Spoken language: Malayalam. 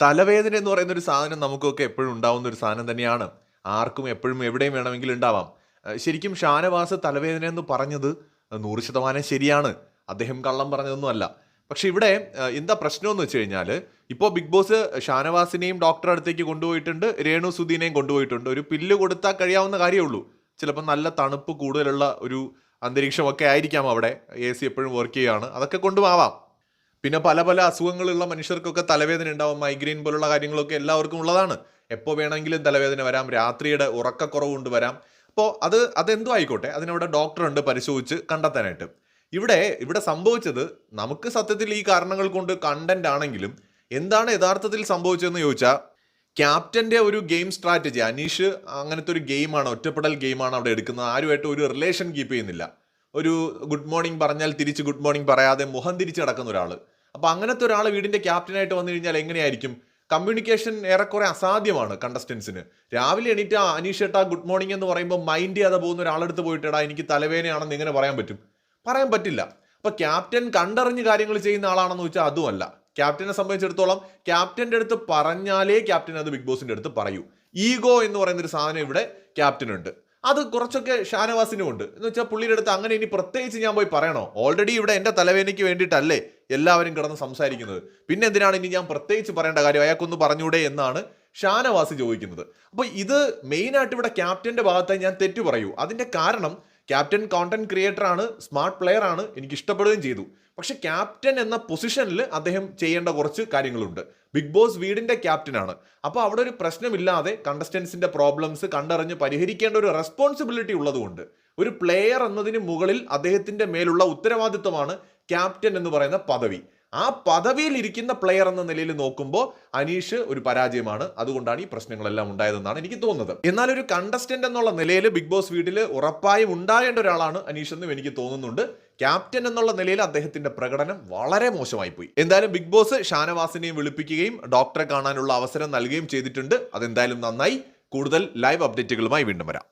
തലവേദന എന്ന് പറയുന്ന ഒരു സാധനം നമുക്കൊക്കെ എപ്പോഴും ഉണ്ടാവുന്ന ഒരു സാധനം തന്നെയാണ്. ആർക്കും എപ്പോഴും എവിടെയും വേണമെങ്കിലും ഉണ്ടാവാം. ശരിക്കും ഷാനവാസ് തലവേദന എന്ന് പറഞ്ഞത് 100% ശരിയാണ്. അദ്ദേഹം കള്ളം പറഞ്ഞതൊന്നുമല്ല. പക്ഷെ ഇവിടെ എന്താ പ്രശ്നമെന്ന് വെച്ച് കഴിഞ്ഞാൽ, ഇപ്പോൾ ബിഗ് ബോസ് ഷാനവാസിനെയും ഡോക്ടറെ അടുത്തേക്ക് കൊണ്ടുപോയിട്ടുണ്ട്, രേണു സുധീനെയും കൊണ്ടുപോയിട്ടുണ്ട്. ഒരു പില്ല് കൊടുത്താൽ കഴിയാവുന്ന കാര്യമേ ഉള്ളൂ. ചിലപ്പോൾ നല്ല തണുപ്പ് കൂടുതലുള്ള ഒരു അന്തരീക്ഷമൊക്കെ ആയിരിക്കാം അവിടെ. AC എപ്പോഴും വർക്ക് ചെയ്യുകയാണ്, അതൊക്കെ കൊണ്ടുമാവാം. പിന്നെ പല പല അസുഖങ്ങളുള്ള മനുഷ്യർക്കൊക്കെ തലവേദന ഉണ്ടാവും. മൈഗ്രെയിൻ പോലുള്ള കാര്യങ്ങളൊക്കെ എല്ലാവർക്കും ഉള്ളതാണ്. എപ്പോൾ വേണമെങ്കിലും തലവേദന വരാം. രാത്രിയുടെ ഉറക്കക്കുറവ് കൊണ്ട് വരാം. അപ്പോൾ അതെന്തോ ആയിക്കോട്ടെ, അതിനവിടെ ഡോക്ടറുണ്ട് പരിശോധിച്ച് കണ്ടെത്താനായിട്ട്. ഇവിടെ സംഭവിച്ചത്, നമുക്ക് സത്യത്തിൽ ഈ കാരണങ്ങൾ കൊണ്ട് കണ്ടന്റ് ആണെങ്കിലും എന്താണ് യഥാർത്ഥത്തിൽ സംഭവിച്ചതെന്ന് ചോദിച്ചാൽ, ക്യാപ്റ്റന്റെ ഒരു ഗെയിം സ്ട്രാറ്റജി, അനീഷ് അങ്ങനത്തെ ഒരു ഗെയിമാണ്, ഒറ്റപ്പെടൽ ഗെയിമാണ് അവിടെ എടുക്കുന്നത്. ആരുമായിട്ട് ഒരു റിലേഷൻ കീപ്പ് ചെയ്യുന്നില്ല. ഒരു ഗുഡ് മോർണിംഗ് പറഞ്ഞാൽ തിരിച്ച് ഗുഡ് മോർണിംഗ് പറയാതെ മുഖം തിരിച്ച് കിടക്കുന്ന ഒരാൾ. അപ്പൊ അങ്ങനത്തെ ഒരാൾ വീടിന്റെ ക്യാപ്റ്റനായിട്ട് വന്നു കഴിഞ്ഞാൽ എങ്ങനെയായിരിക്കും? കമ്മ്യൂണിക്കേഷൻ ഏറെക്കുറെ അസാധ്യമാണ് കണ്ടസ്റ്റൻസിന്. രാവിലെ എണീറ്റ് അനീഷ് ഏട്ടാ ഗുഡ് മോർണിംഗ് എന്ന് പറയുമ്പോൾ മൈൻഡ് ചെയ്യാതെ പോകുന്ന ഒരാളെടുത്ത് പോയിട്ടാ എനിക്ക് തലവേദനയാണെന്ന് എങ്ങനെ പറയാൻ പറ്റും? പറയാൻ പറ്റില്ല. അപ്പൊ ക്യാപ്റ്റൻ കണ്ടറിഞ്ഞ് കാര്യങ്ങൾ ചെയ്യുന്ന ആളാണെന്ന് വെച്ചാൽ അതുമല്ല. ക്യാപ്റ്റനെ സംബന്ധിച്ചിടത്തോളം ക്യാപ്റ്റന്റെ അടുത്ത് പറഞ്ഞാലേ ക്യാപ്റ്റൻ അത് ബിഗ് ബോസിന്റെ അടുത്ത് പറയൂ. ഈഗോ എന്ന് പറയുന്ന ഒരു സാധനം ഇവിടെ ക്യാപ്റ്റനുണ്ട്. അത് കുറച്ചൊക്കെ ഷാനവാസിനും ഉണ്ട്. എന്ന് വെച്ചാൽ പുള്ളിയുടെ അടുത്ത് അങ്ങനെ ഇനി പ്രത്യേകിച്ച് ഞാൻ പോയി പറയണോ? ഓൾറെഡി ഇവിടെ എൻ്റെ തലവേദനയ്ക്ക് വേണ്ടിയിട്ടല്ലേ എല്ലാവരും കിടന്ന് സംസാരിക്കുന്നത്. പിന്നെ എന്തിനാണ് ഇനി ഞാൻ പ്രത്യേകിച്ച് പറയേണ്ട കാര്യം? അയാൾക്കൊന്ന് പറഞ്ഞൂടെ എന്നാണ് ഷാനവാസ് ചോദിക്കുന്നത്. അപ്പോൾ ഇത് മെയിനായിട്ട് ഇവിടെ ക്യാപ്റ്റന്റെ ഭാഗത്തായി ഞാൻ തെറ്റു പറയൂ. അതിന്റെ കാരണം, ക്യാപ്റ്റൻ കോണ്ടന്റ് ക്രിയേറ്റർ ആണ്, സ്മാർട്ട് പ്ലെയർ ആണ്, എനിക്ക് ഇഷ്ടപ്പെടുകയും ചെയ്തു. പക്ഷെ ക്യാപ്റ്റൻ എന്ന പൊസിഷനിൽ അദ്ദേഹം ചെയ്യേണ്ട കുറച്ച് കാര്യങ്ങളുണ്ട്. ബിഗ് ബോസ് വീടിന്റെ ക്യാപ്റ്റനാണ്. അപ്പോൾ അവിടെ ഒരു പ്രശ്നമില്ലാതെ കണ്ടസ്റ്റൻസിന്റെ പ്രോബ്ലംസ് കണ്ടറിഞ്ഞ് പരിഹരിക്കേണ്ട ഒരു റെസ്പോൺസിബിലിറ്റി ഉള്ളതുകൊണ്ട്, ഒരു പ്ലെയർ എന്നതിന് മുകളിൽ അദ്ദേഹത്തിന്റെ മേലുള്ള ഉത്തരവാദിത്വമാണ് ക്യാപ്റ്റൻ എന്ന് പറയുന്ന പദവി. ആ പദവിയിൽ ഇരിക്കുന്ന പ്ലെയർ എന്ന നിലയിൽ നോക്കുമ്പോൾ അനീഷ് ഒരു പരാജയമാണ്. അതുകൊണ്ടാണ് ഈ പ്രശ്നങ്ങളെല്ലാം ഉണ്ടായതെന്നാണ് എനിക്ക് തോന്നുന്നത്. എന്നാൽ ഒരു കണ്ടസ്റ്റന്റ് എന്നുള്ള നിലയിൽ ബിഗ് ബോസ് വീട്ടിൽ ഉറപ്പായും ഉണ്ടാകേണ്ട ഒരാളാണ് അനീഷ് എന്നും എനിക്ക് തോന്നുന്നുണ്ട്. ക്യാപ്റ്റൻ എന്നുള്ള നിലയിൽ അദ്ദേഹത്തിന്റെ പ്രകടനം വളരെ മോശമായി പോയി. എന്തായാലും ബിഗ് ബോസ് ഷാനവാസിനെയും വിളിപ്പിക്കുകയും ഡോക്ടറെ കാണാനുള്ള അവസരം നൽകുകയും ചെയ്തിട്ടുണ്ട്. അതെന്തായാലും നന്നായി. കൂടുതൽ ലൈവ് അപ്ഡേറ്റുകളുമായി വീണ്ടും വരാം.